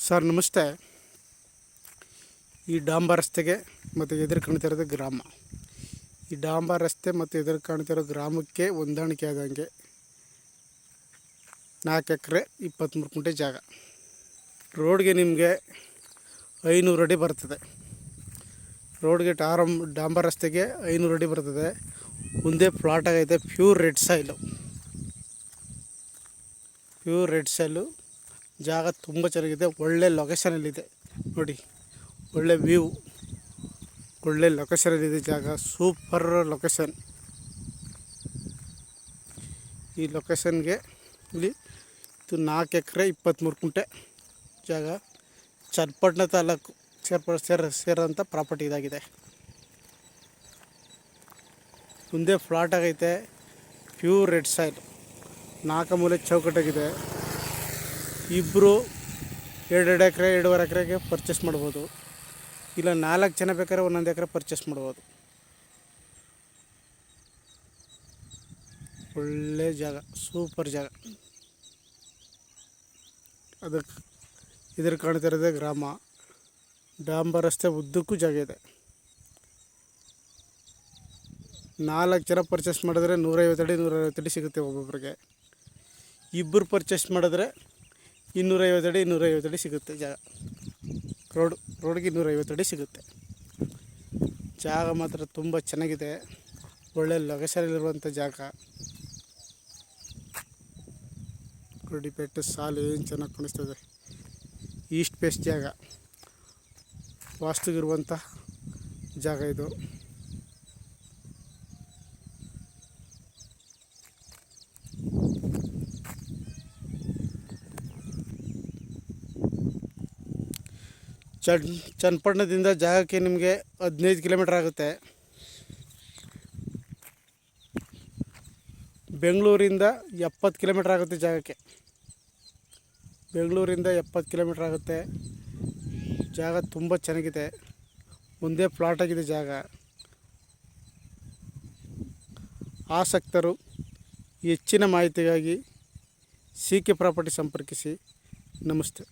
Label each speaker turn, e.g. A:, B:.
A: Sir ನಮಸ್ತೆ. ಈ ಡಾಂಬರ್ ರಸ್ತೆಗೆ ಮತ್ತು ಎದುರು ಕಾಣ್ತಿರೋದು ಗ್ರಾಮ. ಈ ಡಾಂಬರ್ ರಸ್ತೆ ಮತ್ತು ಎದುರು ಕಾಣ್ತಿರೋ ಗ್ರಾಮಕ್ಕೆ ಹೊಂದಾಣಿಕೆ ಆದಂಗೆ 4 ಎಕರೆ 23 ಗುಂಟೆ ಜಾಗ. ರೋಡ್ಗೆ ನಿಮಗೆ 500 ಅಡಿ ಬರ್ತದೆ. ರೋಡ್ಗೆ ಡಾಂಬರ್ ರಸ್ತೆಗೆ 500 ಅಡಿ ಬರ್ತದೆ. ಮುಂದೆ ಪ್ಲಾಟ್ ಆಗೈತೆ. Pure red soil. ಜಾಗ ತುಂಬ ಚೆನ್ನಾಗಿದೆ. ಒಳ್ಳೆ ಲೊಕೇಶನಲ್ಲಿದೆ ನೋಡಿ. ಒಳ್ಳೆ ವ್ಯೂ, ಒಳ್ಳೆ ಲೊಕೇಶನಲ್ಲಿದೆ ಜಾಗ. Super location. ಈ ಲೊಕೇಶನ್ಗೆ ಇಲ್ಲಿ ಇದು 4 ಎಕರೆ 23 ಗುಂಟೆ ಜಾಗ. ಚನ್ನಪಟ್ಟಣ ತಾಲೂಕು ಸೇರೋಂಥ ಪ್ರಾಪರ್ಟಿ ಇದಾಗಿದೆ. ಮುಂದೆ ಫ್ಲಾಟ್ ಆಗೈತೆ. Pure red soil. 4 ಮೂಲೆ ಚೌಕಟ್ಟಾಗಿದೆ. ಇಬ್ಬರು 2 ಎಕರೆ 2.5 ಎಕರೆಗೆ ಪರ್ಚೇಸ್ ಮಾಡ್ಬೋದು. ಇಲ್ಲ 4 ಜನ ಬೇಕಾದ್ರೆ 1 ಎಕರೆ ಪರ್ಚೇಸ್ ಮಾಡ್ಬೋದು. ಒಳ್ಳೆ ಜಾಗ, ಸೂಪರ್ ಜಾಗ. ಅದಕ್ಕೆ ಇದ್ರ ಕಾಣ್ತಿರೋದೇ ಗ್ರಾಮ. ಡಾಂಬರ್ ರಸ್ತೆ ಉದ್ದಕ್ಕೂ ಜಾಗ ಇದೆ. 4 ಜನ ಪರ್ಚೇಸ್ ಮಾಡಿದ್ರೆ 150 ಅಡಿ ಸಿಗುತ್ತೆ ಒಬ್ಬೊಬ್ಬರಿಗೆ. ಇಬ್ಬರು ಪರ್ಚೇಸ್ ಮಾಡಿದ್ರೆ 250 ಅಡಿ ಸಿಗುತ್ತೆ ಜಾಗ. ರೋಡ್ಗೆ 250 ಅಡಿ ಸಿಗುತ್ತೆ. ಜಾಗ ಮಾತ್ರ ತುಂಬ ಚೆನ್ನಾಗಿದೆ. ಒಳ್ಳೆ ಲೊಕೇಶನಲ್ಲಿರುವಂಥ ಜಾಗ. ನೋಡಿ, ಬೆಟ್ಟದ ಸಾಲು ಏನು ಚೆನ್ನಾಗಿ ಕಾಣಿಸ್ತದೆ. ಈಸ್ಟ್ ಫೇಸ್ ಜಾಗ, ವಾಸ್ತುಗಿರುವಂಥ ಜಾಗ ಇದು. ಚನ್ನಪಟ್ಟಣದಿಂದ ಜಾಗಕ್ಕೆ ನಿಮಗೆ 15 ಕಿಲೋಮೀಟ್ರ್ ಆಗುತ್ತೆ. ಬೆಂಗಳೂರಿಂದ 70 ಕಿಲೋಮೀಟ್ರ್ ಆಗುತ್ತೆ ಜಾಗಕ್ಕೆ. ಬೆಂಗಳೂರಿಂದ 70 ಕಿಲೋಮೀಟ್ರ್ ಆಗುತ್ತೆ. ಜಾಗ ತುಂಬ ಚೆನ್ನಾಗಿದೆ. ಮುಂದೆ ಪ್ಲಾಟ್ ಆಗಿದೆ ಜಾಗ. ಆಸಕ್ತರು ಹೆಚ್ಚಿನ ಮಾಹಿತಿಗಾಗಿ CK ಪ್ರಾಪರ್ಟಿ ಸಂಪರ್ಕಿಸಿ. ನಮಸ್ತೆ.